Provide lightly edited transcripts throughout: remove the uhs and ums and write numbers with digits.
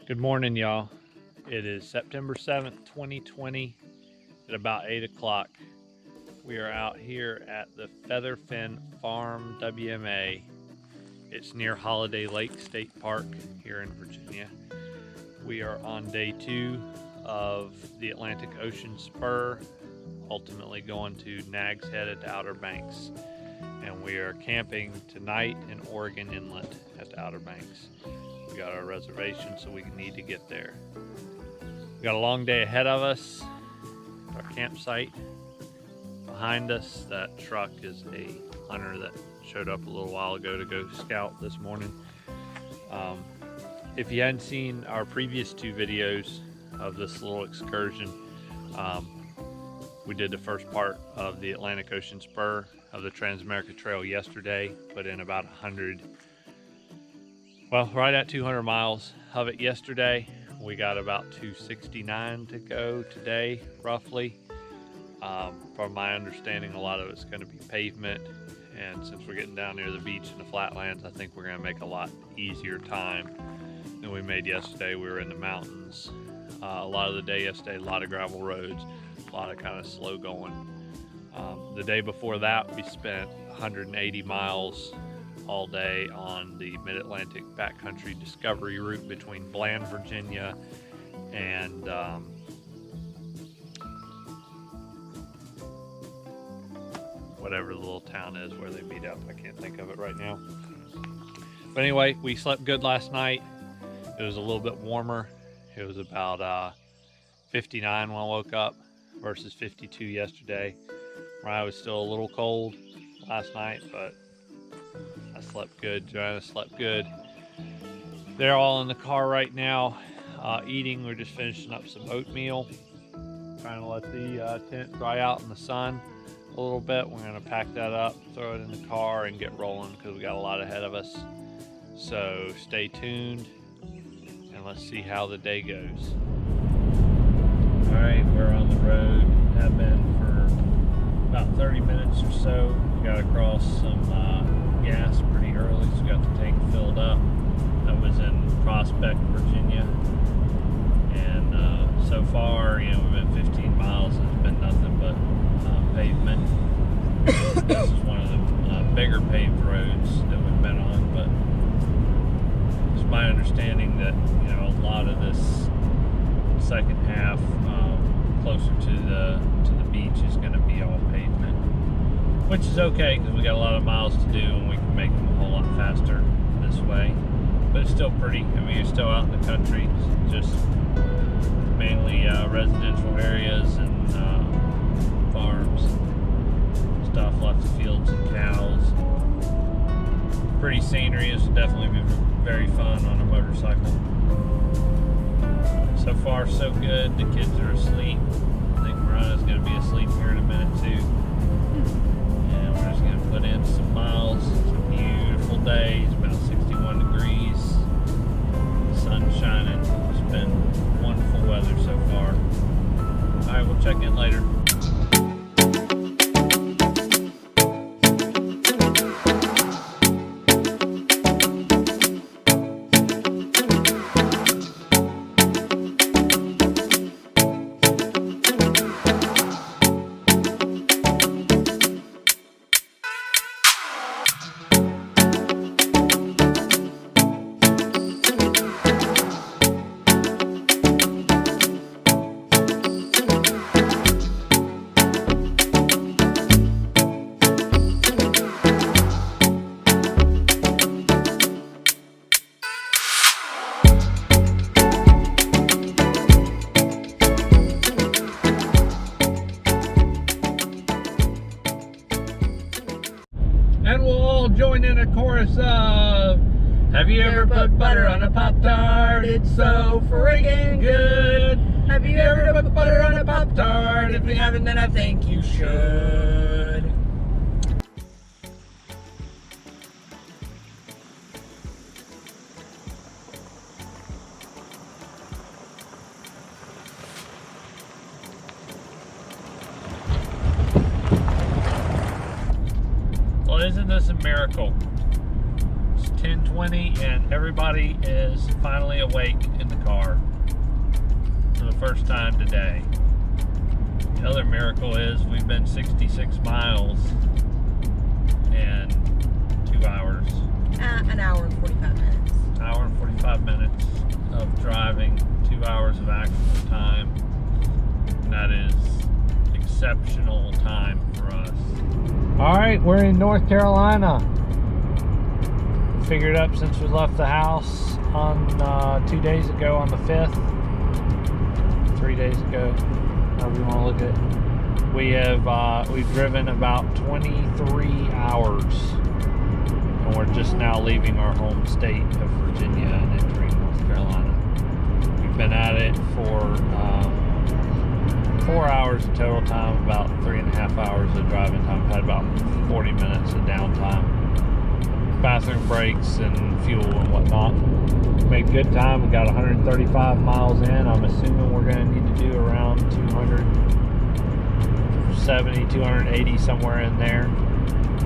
Good morning, y'all. It is September 7th, 2020 at about 8 o'clock. We are out here at the Featherfin Farm WMA. It's near Holiday Lake State Park here in Virginia. We are on day 2 of the Atlantic Ocean Spur, ultimately going to Nags Head at the Outer Banks. And we are camping tonight in Oregon Inlet at the Outer Banks. We got our reservation, so we need to get there. We got a long day ahead of us. Our campsite behind us. That truck is a hunter that showed up a little while ago to go scout this morning. If you hadn't seen our previous 2 videos of this little excursion, we did the first part of the Atlantic Ocean Spur of the Trans-America Trail yesterday, put in about 100, well, right at 200 miles of it yesterday. We got about 269 to go today, roughly. From my understanding, a lot of it's going to be pavement, and since we're getting down near the beach in the Flatlands, I think we're going to make a lot easier time than we made yesterday. We were in the mountains a lot of the day yesterday, a lot of gravel roads, a lot of kind of slow going. The day before that, we spent 180 miles all day on the Mid-Atlantic backcountry discovery route between Bland, Virginia and whatever the little town is where they meet up. I can't think of it right now. But anyway, we slept good last night. It was a little bit warmer. It was about 59 when I woke up versus 52 yesterday. I was still a little cold last night, but I slept good. Joanna slept good. They're all in the car right now eating. We're just finishing up some oatmeal, trying to let the tent dry out in the sun a little bit. We're going to pack that up, throw it in the car, and get rolling because we got a lot ahead of us. So stay tuned and let's see how the day goes. All right, we're on the road. Have been for about 30 minutes or so. We got across some gas pretty early, so we got the tank filled up. That was in Prospect, Virginia. And so far, you know, we've been 15 miles and it's been nothing but pavement. This is one of the bigger paved roads that we've been on, but it's my understanding that, you know, a lot of this second half closer to the beach is going to be all pavement, which is okay because we got a lot of miles to do and we can make them a whole lot faster this way. But it's still pretty. I mean, you're still out in the country. It's just mainly residential areas and farms, stuff, lots of fields and cows. Pretty scenery. It's definitely been very fun on a motorcycle. So far, so good. The kids are asleep. I think Mariah's going to be asleep here in a minute too. And we're just going to put in some miles. It's a beautiful day. It's about 61 degrees. The sun's shining. It's been wonderful weather so far. All right, we'll check in later. And we'll all join in a chorus of, have you ever put butter on a Pop-Tart? It's so friggin' good. Have you ever put butter on a Pop-Tart? If you haven't, then I think you should. Well, isn't this a miracle? It's 10:20 and everybody is finally awake in the car for the first time today. The other miracle is we've been 66 miles in 2 hours. An hour and 45 minutes. An hour and 45 minutes of driving, 2 hours of actual time. And that is exceptional time for us. All right, we're in North Carolina. Figured up since we left the house on 2 days ago on the 5th, 3 days ago, however you want to look at it. We've driven about 23 hours, and we're just now leaving our home state of Virginia and entering North Carolina. We've been at it for 4 hours of total time, about 3.5 hours of driving time. We've had about 40 minutes of downtime, bathroom breaks and fuel and whatnot. Made good time. We got 135 miles in. I'm assuming we're going to need to do around 270, 280, somewhere in there.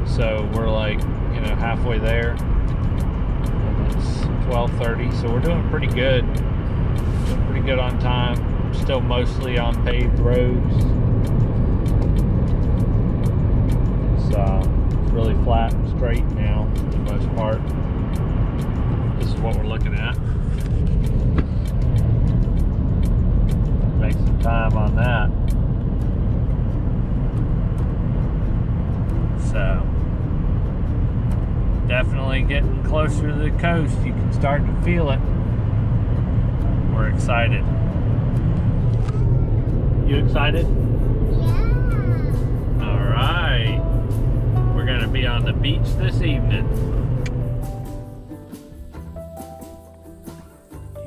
So we're like, you know, halfway there. And it's 12:30, so we're doing pretty good. Doing pretty good on time. Still mostly on paved roads. It's really flat and straight now for the most part. This is what we're looking at. Make some time on that. So definitely getting closer to the coast. You can start to feel it. We're excited. You excited? Yeah. All right. We're going to be on the beach this evening.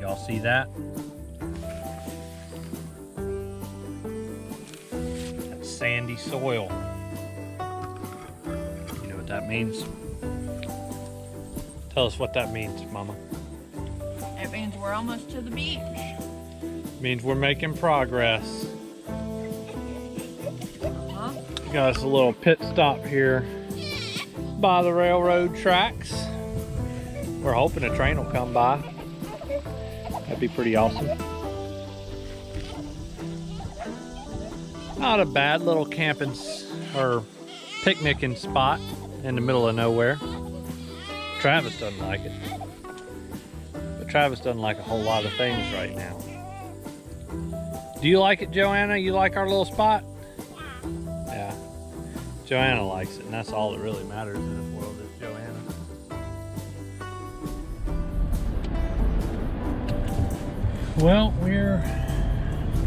Y'all see that? That's sandy soil. You know what that means? Tell us what that means, Mama. It means we're almost to the beach. It means we're making progress. Huh? Got us a little pit stop here by the railroad tracks. We're hoping a train will come by. That'd be pretty awesome. Not a bad little camping or picnicking spot in the middle of nowhere. Travis doesn't like it. But Travis doesn't like a whole lot of things right now. Do you like it, Joanna? You like our little spot? Yeah. Joanna likes it, and that's all that really matters in this world is Joanna. Well, we're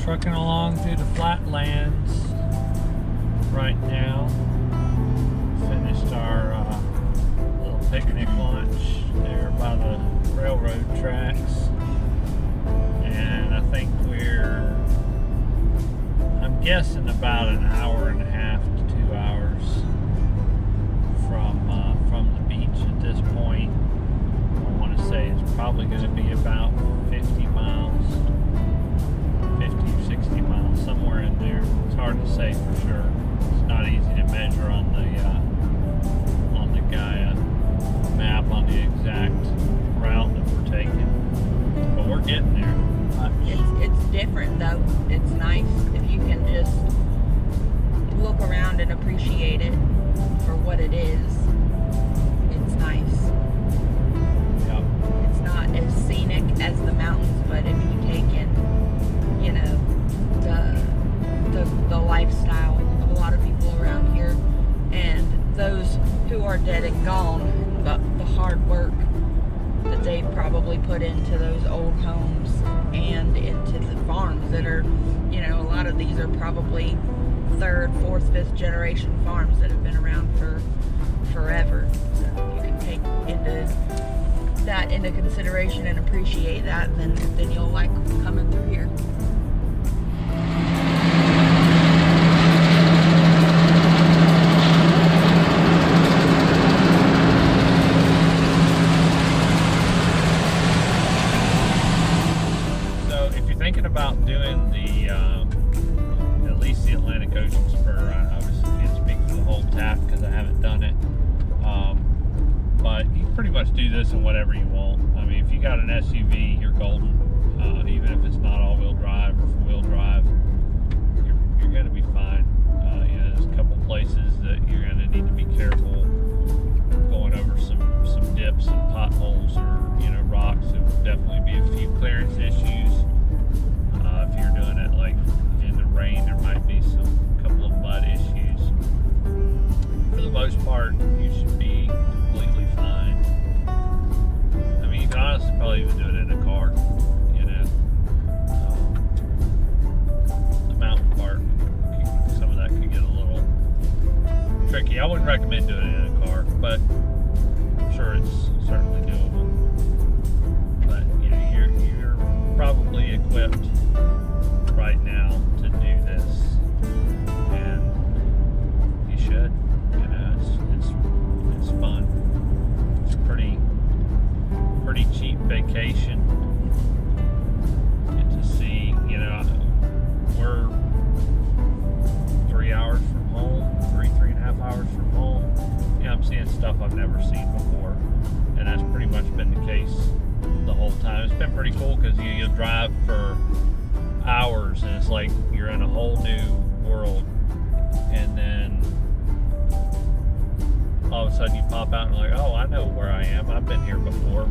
trucking along through the Flatlands right now. Finished our little picnic lunch there by the railroad tracks. And I think I'm guessing about an hour and a half to 2 hours from the beach at this point. I want to say it's probably going to be about 50 miles, 50 or 60 miles, somewhere in there. It's hard to say for sure. It's not easy to measure on the Gaia map on the exact route that we're taking, but we're getting there. It's different though. It's nice if you can just look around and appreciate it for what it is. It's nice. Yep. It's not as scenic as the mountains, but if you take in, you know, the lifestyle of a lot of people around here, and those who are dead and gone, the hard work that they've probably put into those old homes and into the farms that are, you know, a lot of these are probably 3rd, 4th, 5th generation farms that have been around for forever. So you can take that into consideration and appreciate that, then you'll like coming through here. Thinking about doing at least the Atlantic Ocean Spur. I obviously can't speak for the whole TAP because I haven't done it. But you can pretty much do this in whatever you want. I mean, if you got an SUV, you're golden. right now to do this, and you should. You know, it's fun. It's pretty cheap vacation. Get to see, you know, we're 3 hours from home, 3.5 hours from home. Yeah, I'm seeing stuff I've never seen before, and that's pretty much been the case the whole time. It's been pretty cool because you'll drive for hours and it's like you're in a whole new world, and then all of a sudden you pop out and like, oh, I know where I am. I've been here before,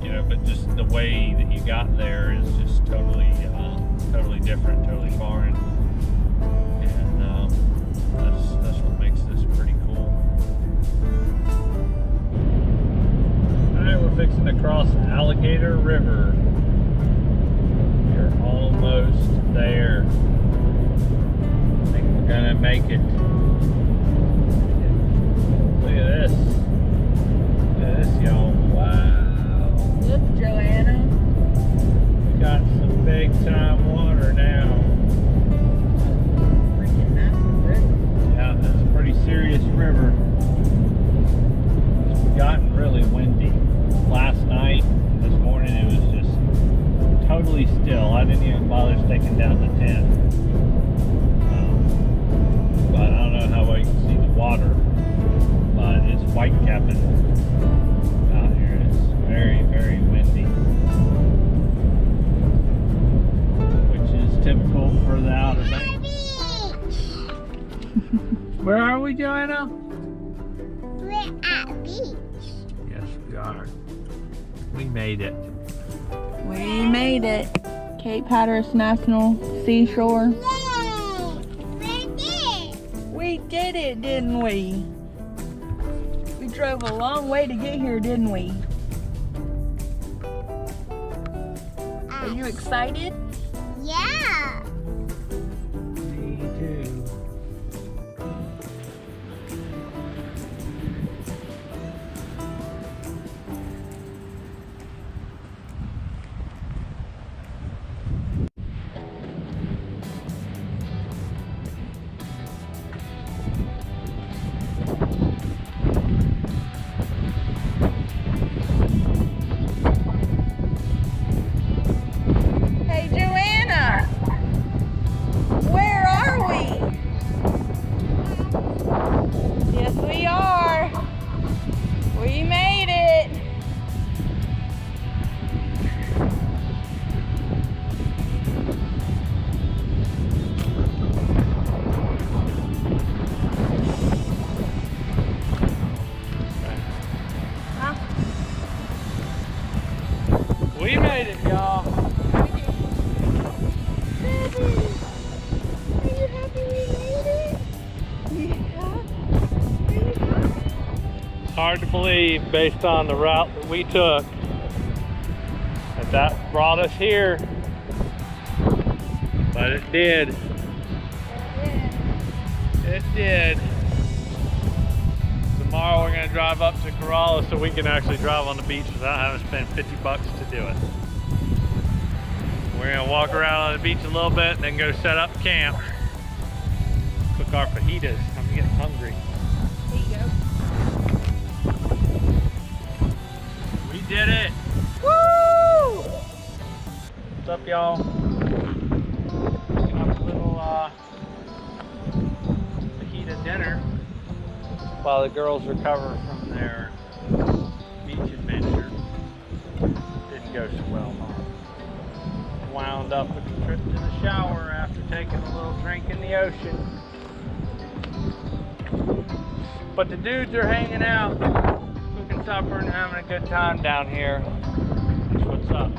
you know. But just the way that you got there is just totally different, totally foreign, and that's what makes this pretty cool. All right, we're fixing to cross Alligator River. We're almost there. I think we're gonna make it. Look at this. Look at this, y'all. Wow. Look, Joanna. We got some big time water now. Freaking massive river. Yeah, that's a pretty serious river. It's gotten really windy. Last night, this morning, it was just totally still. I didn't even bother sticking down the tent. But I don't know how well you can see the water. But it's white capping out here. It's very, very windy, which is typical for the Outer Banks. Where are we, Joanna? We're at beach. Yes, we are. We made it. We made it. Cape Hatteras National Seashore. Yay! We did. We did it, didn't we? We drove a long way to get here, didn't we? Are you excited? Yeah. Me too. Hey, Joanna! Where are we? Yes, we are. We made it. Huh? We made it, y'all. It's hard to believe, based on the route that we took, that brought us here. But it did. It did. Tomorrow we're going to drive up to Corolla so we can actually drive on the beach without having to spend $50 to do it. We're going to walk around on the beach a little bit and then go set up camp. Cook our fajitas. I'm getting hungry. There you go. We did it. Woo! What's up, y'all? Making up a little fajita dinner while the girls recover from their beach adventure. Didn't go so well, huh? Wound up with a trip to the shower after taking a little drink in the ocean. But the dudes are hanging out, cooking supper and having a good time down here. That's what's up.